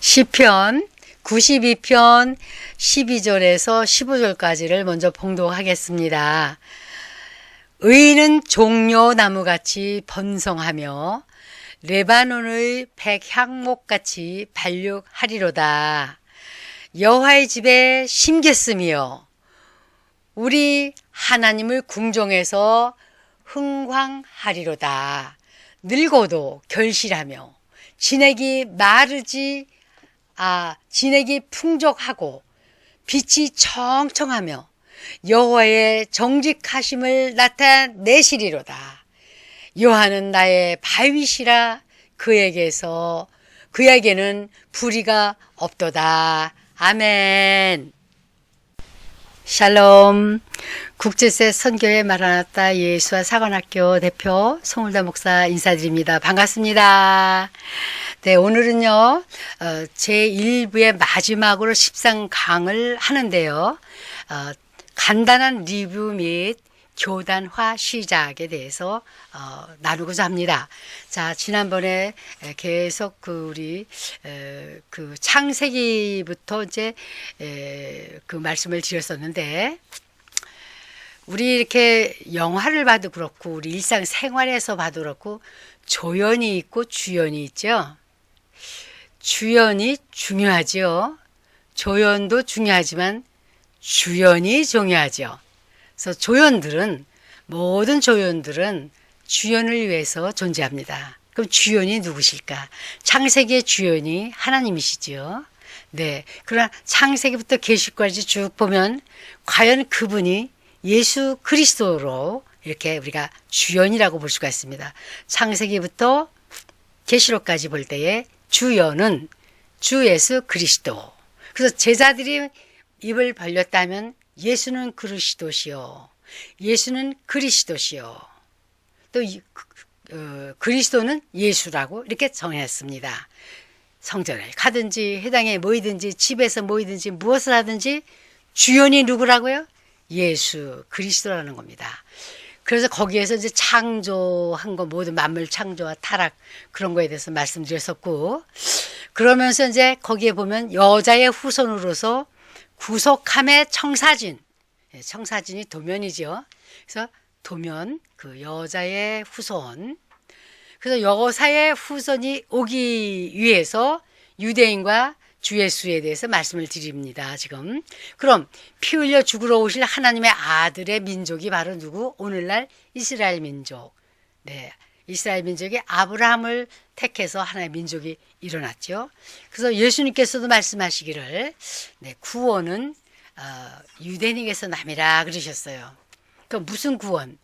시편 92편 12절에서 15절까지를 먼저 봉독하겠습니다. 의인은 종려나무같이 번성하며 레바논의 백향목같이 발육하리로다. 여호와의 집에 심겼으며 우리 하나님을 궁정에서 흥황하리로다. 늙어도 결실하며 진액이 풍족하고 빛이 청청하며 여호와의 정직하심을 나타내시리로다. 여호와는 나의 바위시라 그에게는 불의가 없도다. 아멘. 샬롬. 국제세 선교회 마라나타 예수와 사관학교 대표 송울다 목사 인사드립니다. 반갑습니다. 네, 오늘은요, 제1부의 마지막으로 13강을 하는데요. 간단한 리뷰 및 교단화 시작에 대해서 나누고자 합니다. 자, 지난번에 계속 우리 창세기부터 이제 그 말씀을 드렸었는데, 우리 이렇게 영화를 봐도 그렇고 우리 일상생활에서 봐도 그렇고 조연이 있고 주연이 있죠. 주연이 중요하죠. 조연도 중요하지만 주연이 중요하죠. 그래서 모든 조연들은 주연을 위해서 존재합니다. 그럼 주연이 누구실까? 창세기의 주연이 하나님이시죠. 네. 그러나 창세기부터 계시까지 쭉 보면 과연 그분이 예수 그리스도로 이렇게 우리가 주연이라고 볼 수가 있습니다. 창세기부터 계시록까지 볼 때에 주연은 주 예수 그리스도. 그래서 제자들이 입을 벌렸다면 예수는 그리스도시요. 예수는 그리스도시요. 또 그리스도는 예수라고 이렇게 정했습니다. 성전에 가든지 해당에 모이든지 집에서 모이든지 무엇을 하든지 주연이 누구라고요? 예수 그리스도라는 겁니다. 그래서 거기에서 이제 창조한 거 모든 만물 창조와 타락 그런 거에 대해서 말씀드렸었고, 그러면서 이제 거기에 보면 여자의 후손으로서 구속함의 청사진이 도면이죠. 그래서 도면 그 여자의 후손. 그래서 여자의 후손이 오기 위해서 유대인과 주 예수에 대해서 말씀을 드립니다. 지금 그럼 피 흘려 죽으러 오실 하나님의 아들의 민족이 바로 누구? 오늘날 이스라엘 민족. 네, 이스라엘 민족이 아브라함을 택해서 하나의 민족이 일어났죠. 그래서 예수님께서도 말씀하시기를 네, 구원은 유대인에게서 남이라 그러셨어요. 그 무슨 구원?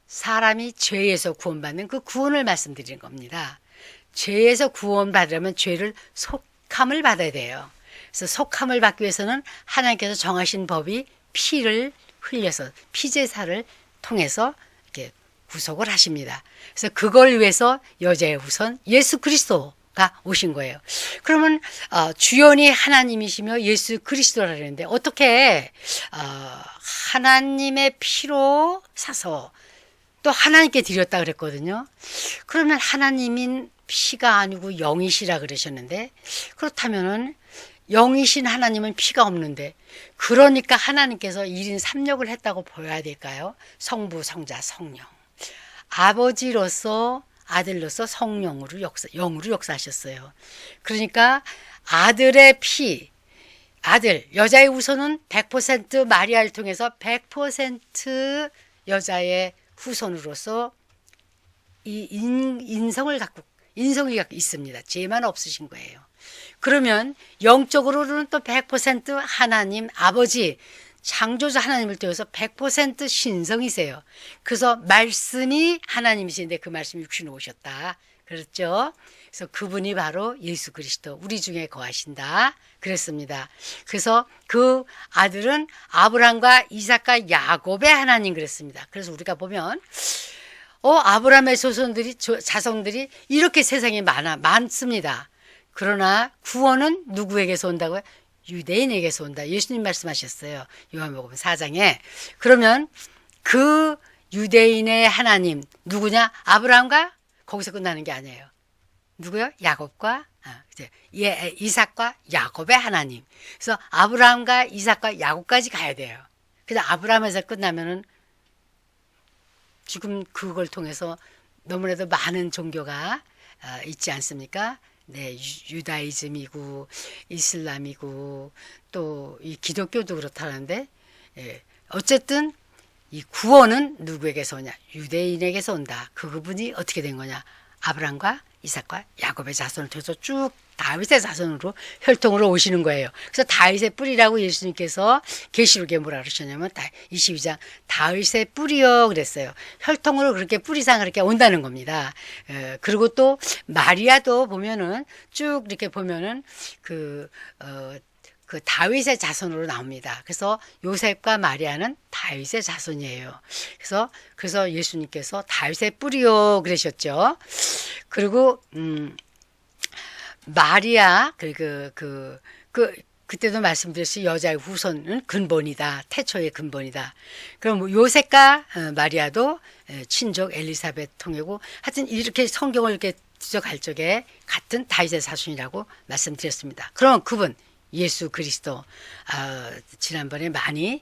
사람이 죄에서 구원받는 그 구원을 말씀드리는 겁니다. 죄에서 구원받으려면 죄를 속함을 받아야 돼요. 그래서 속함을 받기 위해서는 하나님께서 정하신 법이 피를 흘려서 피제사를 통해서 이렇게 구속을 하십니다. 그래서 그걸 위해서 여자의 후손 예수 그리스도가 오신 거예요. 그러면 주연이 하나님이시며 예수 그리스도라 그랬는데 어떻게 하나님의 피로 사서 또 하나님께 드렸다 그랬거든요. 그러면 하나님인 피가 아니고 영이시라 그러셨는데, 그렇다면은 영이신 하나님은 피가 없는데, 그러니까 하나님께서 1인 3역을 했다고 보여야 될까요? 성부, 성자, 성령. 아버지로서 아들로서 성령으로 영으로 역사하셨어요. 그러니까 아들의 피, 여자의 후손은 100% 마리아를 통해서 100% 여자의 후손으로서 이 인성이 갖고 있습니다. 죄만 없으신 거예요. 그러면 영적으로는 또 100% 하나님 아버지 창조자 하나님을 통해서 100% 신성이세요. 그래서 말씀이 하나님이신데 그 말씀이 육신으로 오셨다. 그렇죠? 그래서 그분이 바로 예수 그리스도 우리 중에 거하신다. 그랬습니다. 그래서 그 아들은 아브라함과 이삭과 야곱의 하나님 그랬습니다. 그래서 우리가 보면 아브라함의 자손들이 이렇게 세상에 많습니다. 그러나 구원은 누구에게서 온다고요? 유대인에게서 온다. 예수님 말씀하셨어요. 요한복음 4장에. 그러면 그 유대인의 하나님 누구냐? 아브라함과 거기서 끝나는 게 아니에요. 누구요? 야곱과 이제 이삭과 야곱의 하나님. 그래서 아브라함과 이삭과 야곱까지 가야 돼요. 그래서 아브라함에서 끝나면은 지금 그걸 통해서 너무나도 많은 종교가 있지 않습니까? 네, 유다이즘이고 이슬람이고 또 이 기독교도 그렇다는데, 예, 어쨌든 이 구원은 누구에게서 오냐? 유대인에게서 온다. 그분이 어떻게 된 거냐? 아브라함과 이삭과 야곱의 자손을 통해서 쭉 다윗의 자손으로 혈통으로 오시는 거예요. 그래서 다윗의 뿌리라고 예수님께서 계시록에 뭐라 그러셨냐면 22장 다윗의 뿌리요 그랬어요. 혈통으로 그렇게 뿌리상 그렇게 온다는 겁니다. 그리고 또 마리아도 보면은 쭉 이렇게 보면은 그 다윗의 자손으로 나옵니다. 그래서 요셉과 마리아는 다윗의 자손이에요. 그래서 예수님께서 다윗의 뿌리요 그러셨죠. 그리고 마리아 그때도 말씀드렸듯이 여자의 후손은 근본이다. 태초의 근본이다. 그럼 요셉과 마리아도 친족 엘리사벳 통이고 하여튼 이렇게 성경을 이렇게 지적할 적에 같은 다윗의 자손이라고 말씀드렸습니다. 그럼 그분 예수 그리스도 지난번에 많이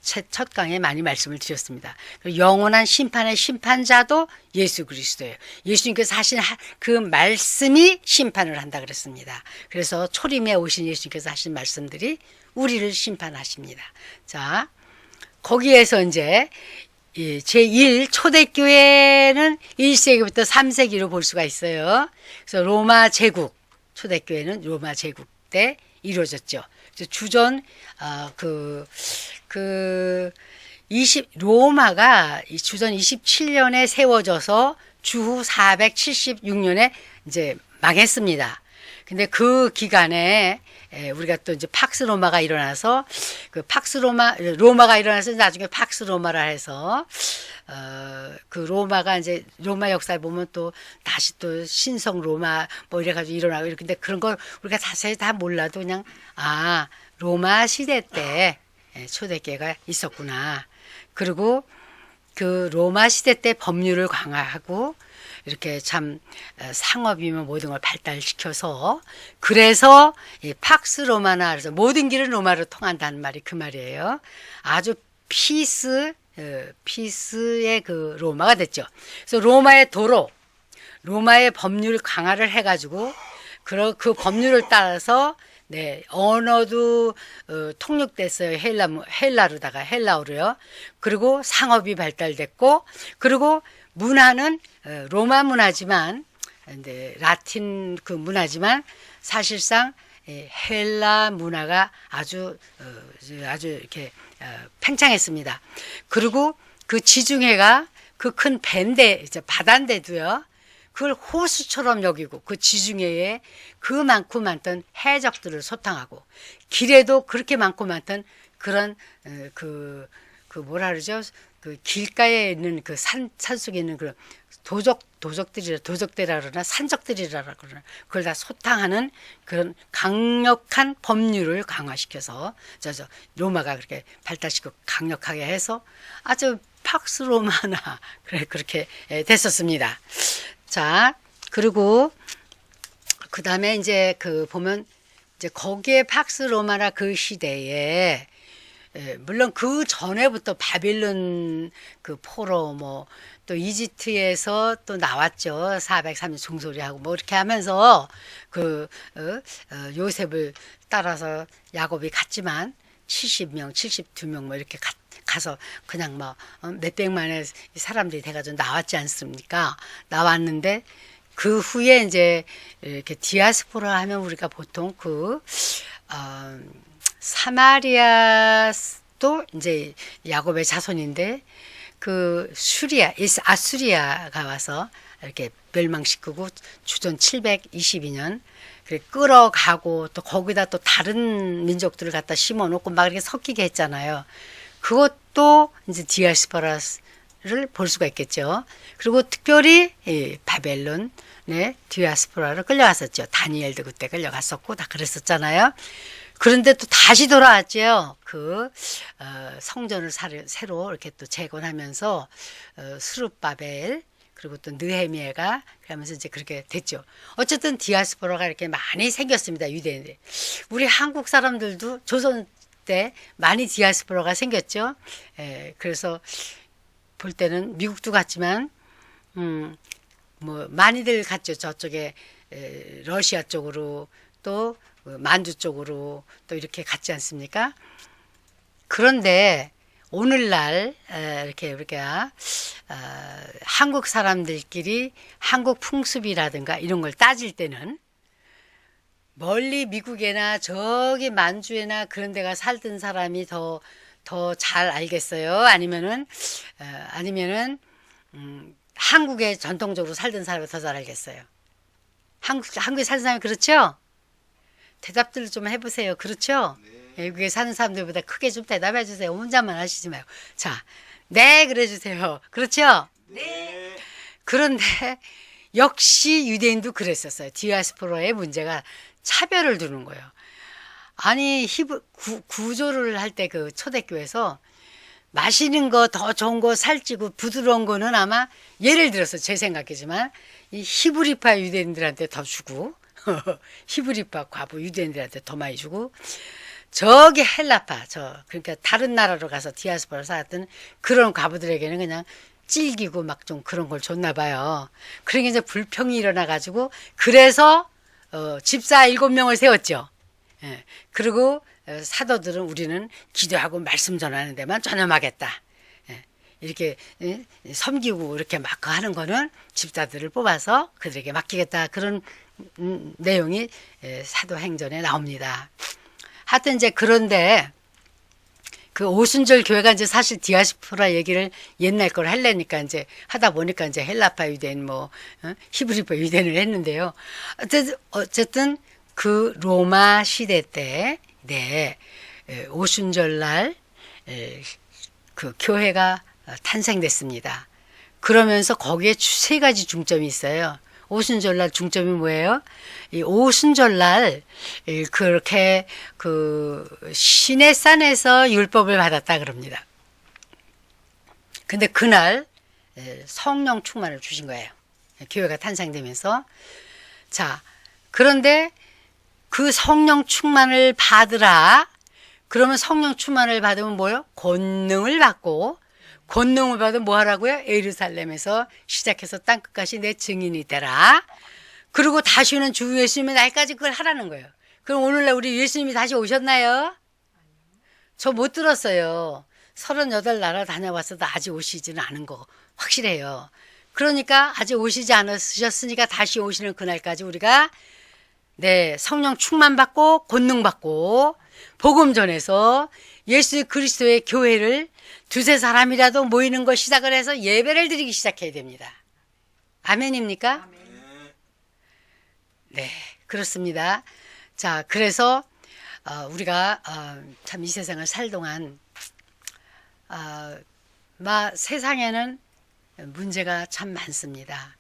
첫 강에 많이 말씀을 드렸습니다. 영원한 심판의 심판자도 예수 그리스도예요. 예수님께서 하신 그 말씀이 심판을 한다 그랬습니다. 그래서 초림에 오신 예수님께서 하신 말씀들이 우리를 심판하십니다. 자, 거기에서 이제 제1 초대교회는 1세기부터 3세기로 볼 수가 있어요. 그래서 로마 제국 초대교회는 로마 제국 때 이루어졌죠. 주전 로마가 주전 27년에 세워져서 주후 476년에 이제 망했습니다. 근데 그 기간에 우리가 또 이제 팍스 로마가 일어나서 로마가 일어나서 나중에 팍스 로마라 해서 그 로마가 이제 로마 역사에 보면 또 다시 또 신성 로마 뭐 이래가지고 일어나고 이렇게 근데 그런 걸 우리가 자세히 다 몰라도 그냥 로마 시대 때 초대교회가 있었구나. 그리고 그 로마 시대 때 법률을 강화하고 이렇게 참 상업이면 모든 걸 발달시켜서 그래서 이 팍스 로마나 그래서 모든 길은 로마로 통한다는 말이 그 말이에요. 아주 피스의 그 로마가 됐죠. 그래서 로마의 도로, 로마의 법률 강화를 해가지고 그 법률을 따라서 언어도 통역됐어요. 헬라어로요. 그리고 상업이 발달됐고, 그리고 문화는 로마 문화지만, 라틴 그 문화지만 사실상 헬라 문화가 아주 이렇게 팽창했습니다. 그리고 그 지중해가 그 큰 배인데 바다인데도요. 그걸 호수처럼 여기고 그 지중해에 그 많고 많던 해적들을 소탕하고 길에도 그렇게 많고 많던 그런 뭐라 그러죠? 그 길가에 있는 그 산 속에 있는 그런 도적들이라 그러나 산적들이라 그러나 그걸 다 소탕하는 그런 강력한 법률을 강화시켜서 로마가 그렇게 발달시키고 강력하게 해서 아주 팍스 로마나 그렇게 됐었습니다. 자, 그리고 그 다음에 이제 보면 이제 거기에 팍스 로마나 그 시대에 물론 그 전에부터 바빌론 그 포로 또 이집트에서 또 나왔죠. 430 종소리하고 이렇게 하면서 요셉을 따라서 야곱이 갔지만 70명, 72명 이렇게 가서 그냥 몇백만의 사람들이 돼가지고 나왔지 않습니까? 나왔는데 그 후에 이제 이렇게 디아스포라 하면 우리가 보통 사마리아도 이제 야곱의 자손인데 아수리아가 와서 이렇게 멸망시키고 주전 722년 끌어가고 또 거기다 또 다른 민족들을 갖다 심어놓고 막 이렇게 섞이게 했잖아요. 그것도 이제 디아스포라를 볼 수가 있겠죠. 그리고 특별히 바벨론의 디아스포라로 끌려갔었죠. 다니엘도 그때 끌려갔었고 다 그랬었잖아요. 그런데 또 다시 돌아왔죠. 성전을 새로 이렇게 또 재건하면서 스룹바벨 그리고 또 느헤미야가 그러면서 이제 그렇게 됐죠. 어쨌든 디아스포라가 이렇게 많이 생겼습니다. 유대인들이. 우리 한국 사람들도 조선 때 많이 디아스포라가 생겼죠. 그래서 볼 때는 미국도 갔지만 뭐 많이들 갔죠. 저쪽에 러시아 쪽으로 또 만주 쪽으로 또 이렇게 갔지 않습니까? 그런데 오늘날 이렇게 우리가 한국 사람들끼리 한국 풍습이라든가 이런 걸 따질 때는 멀리 미국에나 저기 만주에나 그런 데가 살던 사람이 더 잘 알겠어요? 아니면은 한국에 전통적으로 살던 사람이 더 잘 알겠어요? 한국에 사는 사람이 그렇죠? 대답들을 좀 해보세요. 그렇죠? 네. 외국에 사는 사람들보다 크게 좀 대답해 주세요. 혼자만 하시지 말고. 자, 네, 그래 주세요. 그렇죠? 네. 그런데 역시 유대인도 그랬었어요. 디아스포라의 문제가 차별을 두는 거예요. 아니, 구조를 할 때 그 초대교회에서 마시는 거 더 좋은 거 살찌고 부드러운 거는 아마 예를 들어서 제 생각이지만 이 히브리파 유대인들한테 더 주고 히브리파 과부 유대인들한테 더 많이 주고 저기 헬라파 그러니까 다른 나라로 가서 디아스포라 살았던 그런 과부들에게는 그냥 찔기고 막 좀 그런 걸 줬나 봐요. 그러니까 이제 불평이 일어나 가지고 그래서 집사 7명을 세웠죠. 예. 그리고 사도들은 우리는 기도하고 말씀 전하는 데만 전념하겠다. 예. 이렇게 섬기고 이렇게 막 하는 거는 집사들을 뽑아서 그들에게 맡기겠다. 그런 내용이 사도행전에 나옵니다. 하여튼 이제 그런데 그 오순절 교회가 이제 사실 디아스포라 얘기를 옛날 걸 하려니까 이제 하다 보니까 이제 헬라파 유대인 히브리파 유대인을 했는데요. 어쨌든 그 로마 시대 때 오순절날 그 교회가 탄생됐습니다. 그러면서 거기에 3가지 중점이 있어요. 오순절날 중점이 뭐예요? 이 오순절날 그렇게 그 시내산에서 율법을 받았다 그럽니다. 근데 그날 성령 충만을 주신 거예요. 교회가 탄생되면서. 자, 그런데 그 성령 충만을 받으라. 그러면 성령 충만을 받으면 뭐요? 권능을 받고, 권능을 받으면 뭐 하라고요? 예루살렘에서 시작해서 땅끝까지 내 증인이 되라. 그리고 다시 오는 주 예수님의 날까지 그걸 하라는 거예요. 그럼 오늘날 우리 예수님이 다시 오셨나요? 저 못 들었어요. 38나라 다녀왔어도 아직 오시지는 않은 거 확실해요. 그러니까 아직 오시지 않으셨으니까 다시 오시는 그날까지 우리가 성령 충만 받고 권능 받고 복음 전해서 예수 그리스도의 교회를 2-3사람이라도 모이는 걸 시작을 해서 예배를 드리기 시작해야 됩니다. 아멘입니까? 아멘. 네, 그렇습니다. 자, 그래서 우리가 참 이 세상을 살 동안 세상에는 문제가 참 많습니다.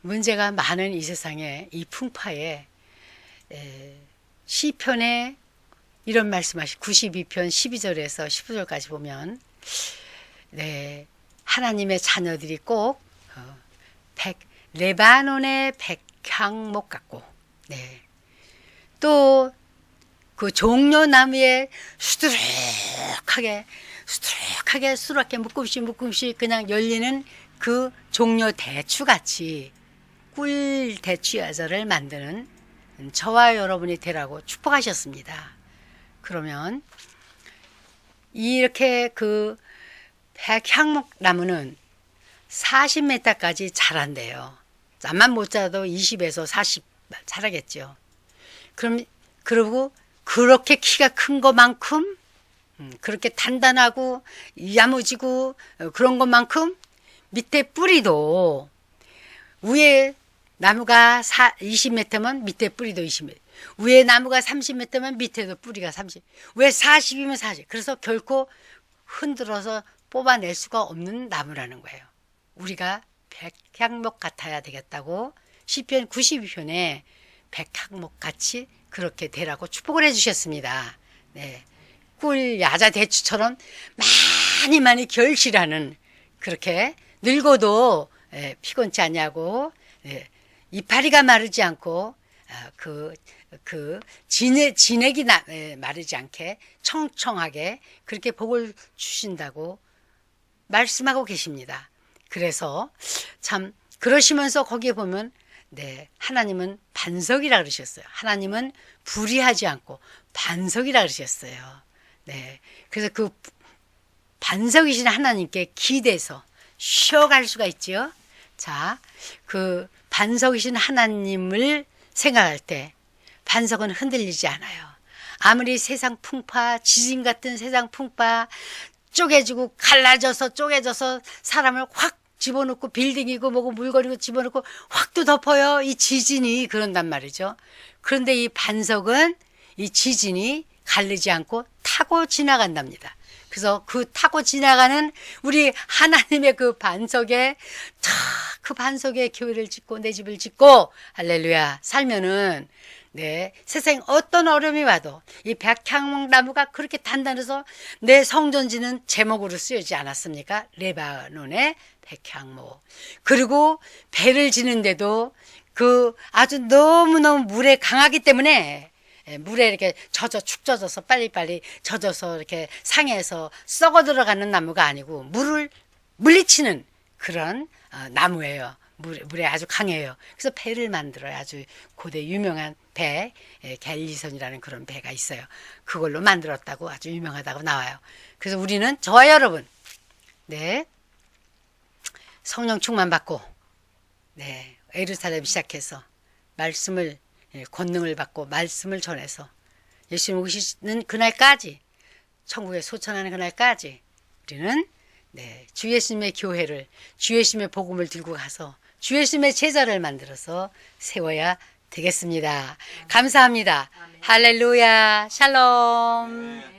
문제가 많은 이 세상에 이 풍파에 시편에 이런 말씀하시 92편 12절에서 15절까지 보면 하나님의 자녀들이 꼭 레바논의 백향목 같고 또 그 종려나무에 수두룩하게 묶음씩 그냥 열리는 그 종려 대추같이 꿀 대추야자를 만드는 저와 여러분이 되라고 축복하셨습니다. 그러면 이렇게 그 백향목 나무는 40m까지 자란대요. 잠만 못 자도 20에서 40 자라겠죠. 그리고 그렇게 키가 큰 것만큼 그렇게 단단하고 야무지고 그런 것만큼 밑에 뿌리도 위에 나무가 20m면 밑에 뿌리도 20m. 위에 나무가 30m면 밑에도 뿌리가 30. 왜 40이면 40? 그래서 결코 흔들어서 뽑아낼 수가 없는 나무라는 거예요. 우리가 백향목 같아야 되겠다고 시편 92편에 백향목 같이 그렇게 되라고 축복을 해주셨습니다. 꿀 야자 대추처럼 많이 결실하는 그렇게 늙어도 피곤치 않냐고 이파리가 마르지 않고 진액이 마르지 않게 청청하게 그렇게 복을 주신다고 말씀하고 계십니다. 그래서 참 그러시면서 거기에 보면 하나님은 반석이라 그러셨어요. 하나님은 불의하지 않고 반석이라 그러셨어요. 그래서 그 반석이신 하나님께 기대서 쉬어갈 수가 있지요. 자, 그 반석이신 하나님을 생각할 때 반석은 흔들리지 않아요. 아무리 세상 풍파, 지진 같은 세상 풍파, 쪼개지고 쪼개져서 사람을 확 집어넣고 빌딩이고 뭐고 물건이고 집어넣고 확 또 덮어요. 이 지진이 그런단 말이죠. 그런데 이 반석은 이 지진이 가르지 않고 타고 지나간답니다. 그래서 그 타고 지나가는 우리 하나님의 그 반석에 그 반석에 교회를 짓고 내 집을 짓고 할렐루야 살면은 세상 어떤 어려움이 와도 이 백향나무가 그렇게 단단해서 내 성전지는 제목으로 쓰여지지 않았습니까? 레바논의 백향목. 그리고 배를 지는데도 그 아주 너무너무 물에 강하기 때문에 물에 이렇게 축 젖어서 빨리빨리 젖어서 이렇게 상해서 썩어 들어가는 나무가 아니고 물을 물리치는 그런 나무예요. 물에 아주 강해요. 그래서 배를 만들어요. 아주 고대 유명한 배, 갤리선이라는 그런 배가 있어요. 그걸로 만들었다고 아주 유명하다고 나와요. 그래서 우리는 저와 여러분, 성령 충만 받고, 예루살렘 시작해서 말씀을 권능을 받고 말씀을 전해서 예수님 오시는 그날까지 천국에 소천하는 그날까지 우리는 주 예수님의 교회를 주 예수님의 복음을 들고 가서 주 예수님의 제자를 만들어서 세워야 되겠습니다. 감사합니다. 할렐루야. 샬롬.